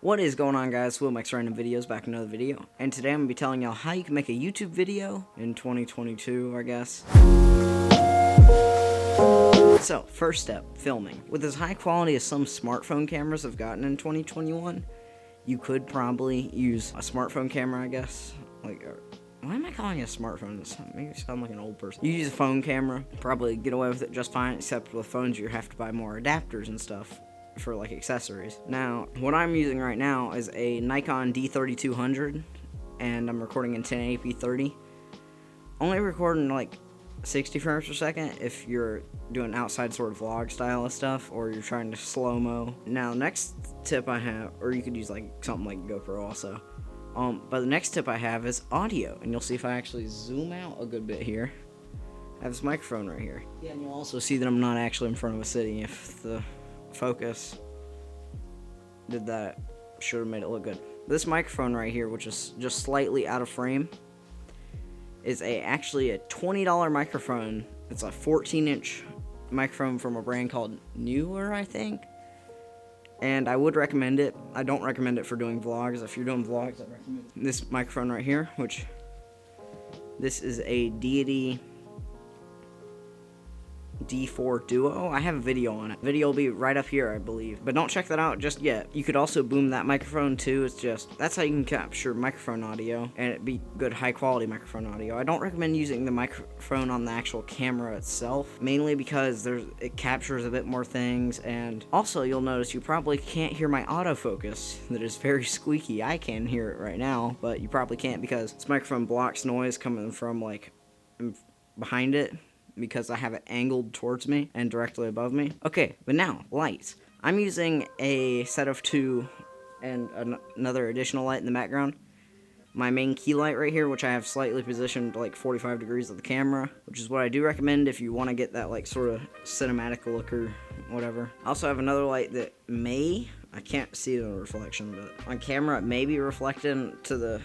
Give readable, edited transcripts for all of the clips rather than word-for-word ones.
What is going on, guys? Will Mike's Random Videos back in another video, and today I'm going to be telling y'all how you can make a YouTube video in 2022, I guess. So, first step, filming. With as high quality as some smartphone cameras have gotten in 2021, you could probably use a smartphone camera, I guess. Why am I calling it a smartphone? It makes me sound like an old person. You use a phone camera, probably get away with it just fine, except with phones you have to buy more adapters and stuff for like accessories. Now, what I'm using right now is a Nikon D3200, and I'm recording in 1080p 30. Only recording like 60 frames per second if you're doing outside sort of vlog style of stuff, or you're trying to slow-mo. Now, next tip I have, or you could use like something like Gopro also. But the next tip I have is audio, and you'll see if I actually zoom out a good bit here. I have this microphone right here. Yeah, and you'll also see that I'm not actually in front of a city. If the focus did that, should have made it look good. This microphone right here, which is just slightly out of frame, is actually a $20 microphone. It's a 14-inch microphone from a brand called Neweer, I think. And I would recommend it. I don't recommend it for doing vlogs. If you're doing vlogs, I'd recommend this microphone right here, which this is a Deity D4 Duo. I have a video on it. Video will be right up here, I believe. But don't check that out just yet. You could also boom that microphone too. It's just, that's how you can capture microphone audio, and it'd be good high quality microphone audio. I don't recommend using the microphone on the actual camera itself, mainly because it captures a bit more things, and also you'll notice you probably can't hear my autofocus that is very squeaky. I can hear it right now, but you probably can't because this microphone blocks noise coming from like behind it, because I have it angled towards me and directly above me. Okay, but now, lights. I'm using a set of two and another additional light in the background. My main key light right here, which I have slightly positioned like 45 degrees of the camera, which is what I do recommend if you want to get that like sort of cinematic look or whatever. I also have another light that I can't see the reflection, but on camera it may be reflected to the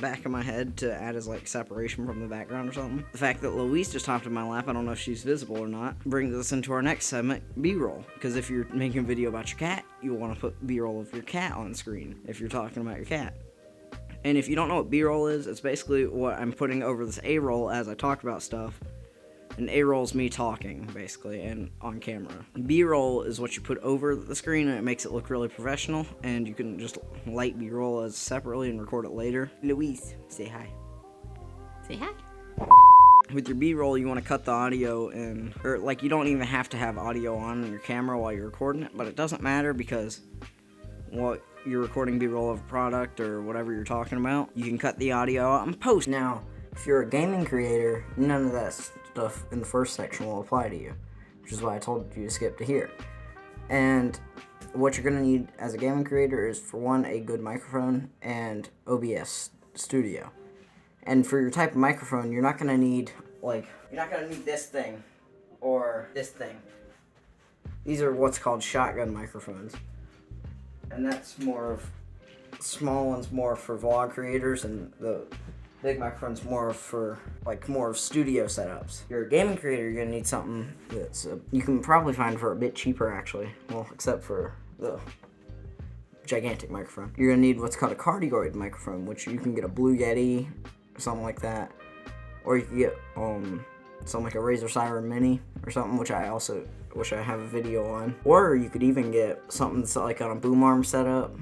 back of my head to add as like separation from the background or something. The fact that Louise just hopped in my lap, I don't know if she's visible or not, brings us into our next segment, B-roll. Because if you're making a video about your cat, you want to put B-roll of your cat on screen if you're talking about your cat. And if you don't know what B-roll is, it's basically what I'm putting over this A-roll as I talk about stuff. And A-roll is me talking, basically, and on camera. B-roll is what you put over the screen, and it makes it look really professional, and you can just light B-roll as separately and record it later. Louise, say hi. Say hi. With your B-roll, you want to cut the audio in, or like you don't even have to have audio on your camera while you're recording it, but it doesn't matter because what you're recording B-roll of a product or whatever you're talking about, you can cut the audio out and post. Now, if you're a gaming creator, none of that stuff in the first section will apply to you, which is why I told you to skip to here. And what you're going to need as a gaming creator is, for one, a good microphone and OBS Studio. And for your type of microphone, you're not going to need this thing or this thing. These are what's called shotgun microphones. And that's more of, small ones more for vlog creators, and the big microphone's more of studio setups. If you're a gaming creator, you're gonna need something that's you can probably find for a bit cheaper, actually. Well, except for the gigantic microphone. You're gonna need what's called a cardioid microphone, which you can get a Blue Yeti or something like that, or you can get something like a Razer Siren Mini or something, which I have a video on. Or you could even get something that's like on a boom arm setup,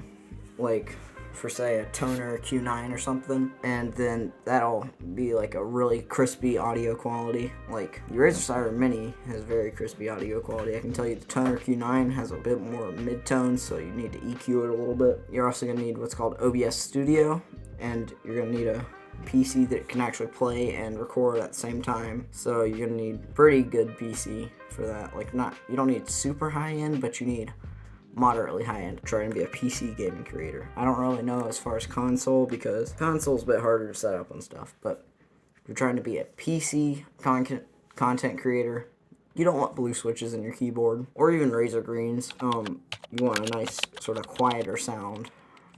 like for say a Toner Q9 or something, and then that'll be like a really crispy audio quality. Like your Razer Siren Mini has very crispy audio quality. I can tell you the Toner Q9 has a bit more mid-tone, so you need to EQ it a little bit. You're also going to need what's called OBS Studio, and you're going to need a PC that can actually play and record at the same time. So you're going to need pretty good PC for that. Like, you don't need super high-end, but you need moderately high-end to try and be a PC gaming creator. I don't really know as far as console, because console's a bit harder to set up and stuff, but if you're trying to be a PC content creator, you don't want blue switches in your keyboard, or even Razer greens. You want a nice sort of quieter sound.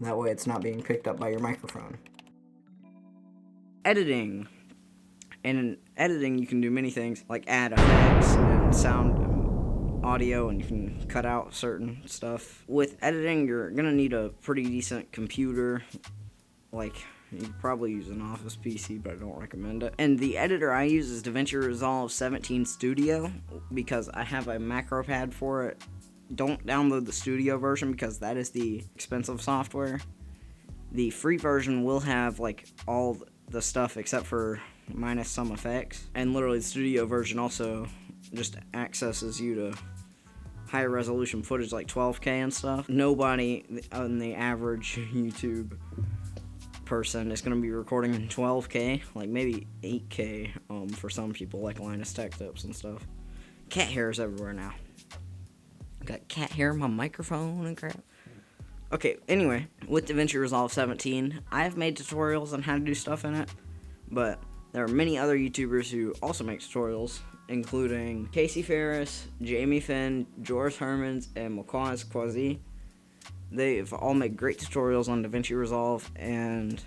That way it's not being picked up by your microphone. Editing. And in editing, you can do many things, like add effects and sound audio and you can cut out certain stuff. With editing, you're gonna need a pretty decent computer. Like, you could probably use an office PC, but I don't recommend it. And the editor I use is Davinci Resolve 17 Studio because I have a macro pad for it. Don't download the studio version because that is the expensive software. The free version will have like all the stuff except for minus some effects. And literally the studio version also just accesses you to higher resolution footage like 12K and stuff. Nobody on the average YouTube person is going to be recording in 12K, like maybe 8K for some people like Linus Tech Tips and stuff. Cat hairs everywhere now. Got cat hair in my microphone and crap. Okay, anyway, with Davinci Resolve 17, I've made tutorials on how to do stuff in it, but there are many other YouTubers who also make tutorials, including Casey Ferris, Jamie Finn, George Hermans, and Mokwaz Kwazi. They've all made great tutorials on Davinci Resolve, and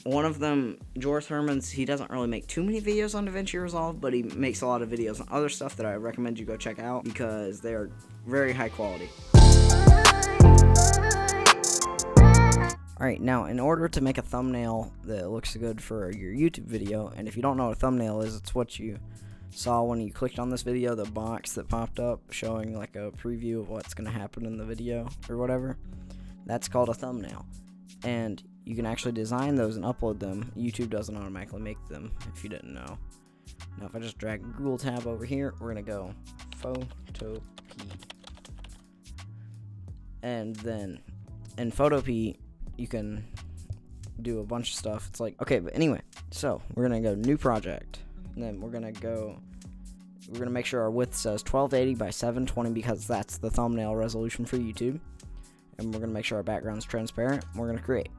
one of them, George Hermans, he doesn't really make too many videos on Davinci Resolve, but he makes a lot of videos on other stuff that I recommend you go check out because they are very high quality. Alright, now in order to make a thumbnail that looks good for your YouTube video, and if you don't know what a thumbnail is, it's what you saw when you clicked on this video, the box that popped up showing like a preview of what's going to happen in the video or whatever. That's called a thumbnail. And you can actually design those and upload them. YouTube doesn't automatically make them, if you didn't know. Now if I just drag Google tab over here, we're going to go Photopea. And then in Photopea, you can do a bunch of stuff. It's like, okay, but anyway, so we're going to go new project. And then we're going to make sure our width says 1280 by 720 because that's the thumbnail resolution for YouTube. And we're going to make sure our background's transparent. We're going to create.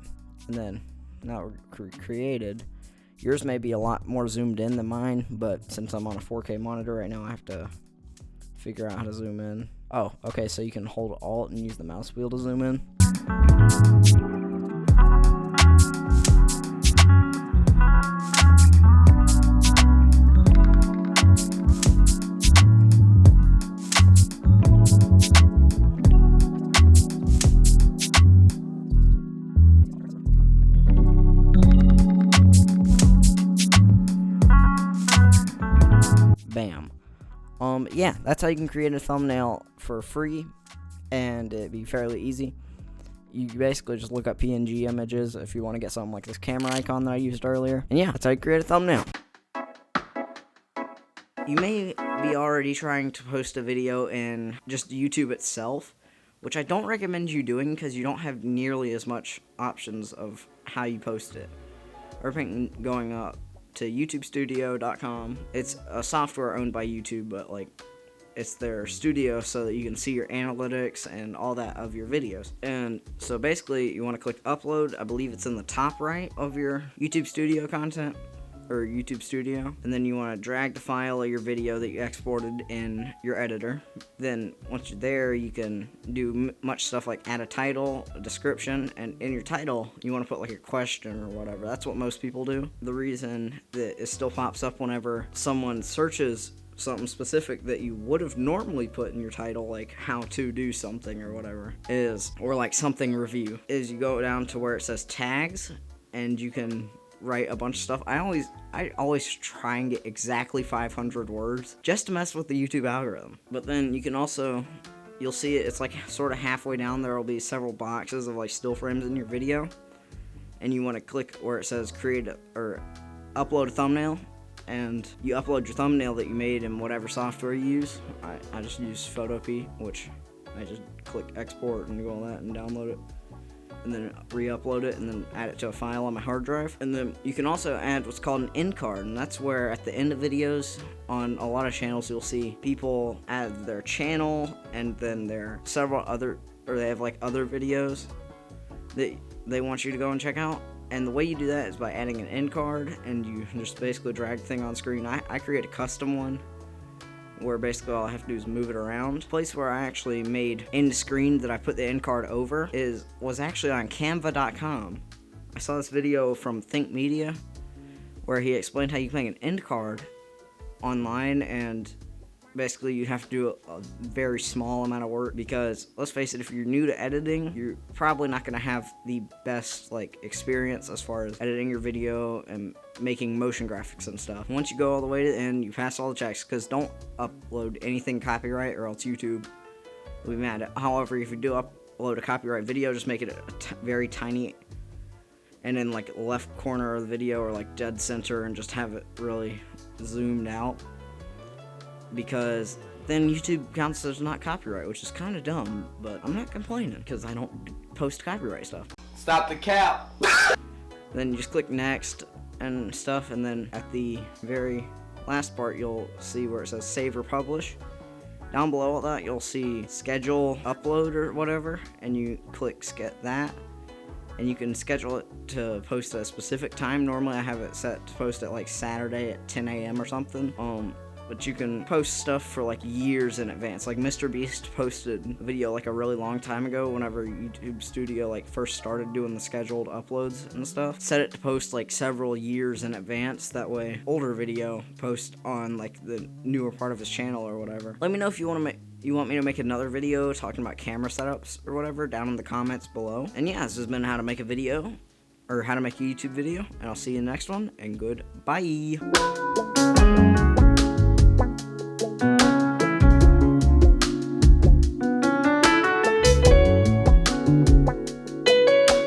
And then, now we're created. Yours may be a lot more zoomed in than mine, but since I'm on a 4K monitor right now, I have to figure out how to zoom in. Oh, okay, so you can hold Alt and use the mouse wheel to zoom in. Bam. Yeah, that's how you can create a thumbnail for free, and it'd be fairly easy. You basically just look up PNG images if you want to get something like this camera icon that I used earlier. And yeah, that's how you create a thumbnail. You may be already trying to post a video in just YouTube itself, which I don't recommend you doing because you don't have nearly as much options of how you post it. Or going up to YouTubestudio.com. It's a software owned by YouTube, but like it's their studio so that you can see your analytics and all that of your videos. And so basically you want to click upload. I believe it's in the top right of your YouTube Studio content or YouTube Studio, and then you want to drag the file of your video that you exported in your editor. Then once you're there, you can do much stuff like add a title, a description, and in your title you want to put like a question or whatever. That's what most people do. The reason that it still pops up whenever someone searches something specific that you would have normally put in your title, like how to do something or whatever, or like something review, is you go down to where it says tags and you can write a bunch of stuff. I always try and get exactly 500 words just to mess with the YouTube algorithm. But then you can also, you'll see it's like sort of halfway down, there will be several boxes of like still frames in your video, and you want to click where it says create or upload a thumbnail, and you upload your thumbnail that you made in whatever software you use. I just use Photopea, which I just click export and do all that and download it, and then re-upload it, and then add it to a file on my hard drive. And then you can also add what's called an end card, and that's where at the end of videos on a lot of channels you'll see people add their channel and then their several other, or they have like other videos that they want you to go and check out. And the way you do that is by adding an end card, and you just basically drag the thing on screen. I create a custom one where basically all I have to do is move it around. The place where I actually made end screen that I put the end card over was actually on Canva.com. I saw this video from Think Media where he explained how you can make an end card online, and Basically, you have to do a very small amount of work because, let's face it, if you're new to editing, you're probably not going to have the best like experience as far as editing your video and making motion graphics and stuff. Once you go all the way to the end, you pass all the checks, because don't upload anything copyright or else YouTube will be mad. However, if you do upload a copyright video, just make it very tiny and in like left corner of the video or like dead center, and just have it really zoomed out, because then YouTube counts as not copyright, which is kind of dumb, but I'm not complaining because I don't post copyright stuff. Stop the cap! Then you just click next and stuff, and then at the very last part you'll see where it says save or publish. Down below all that you'll see schedule upload or whatever, and you click that, and you can schedule it to post at a specific time. Normally I have it set to post at like Saturday at 10 a.m. or something. But you can post stuff for like years in advance. Like Mr. Beast posted a video like a really long time ago whenever YouTube Studio like first started doing the scheduled uploads and stuff. Set it to post like several years in advance. That way older video post on like the newer part of his channel or whatever. Let me know if you want me to make another video talking about camera setups or whatever down in the comments below. And yeah, this has been how to make a video, or how to make a YouTube video, and I'll see you in the next one, and goodbye.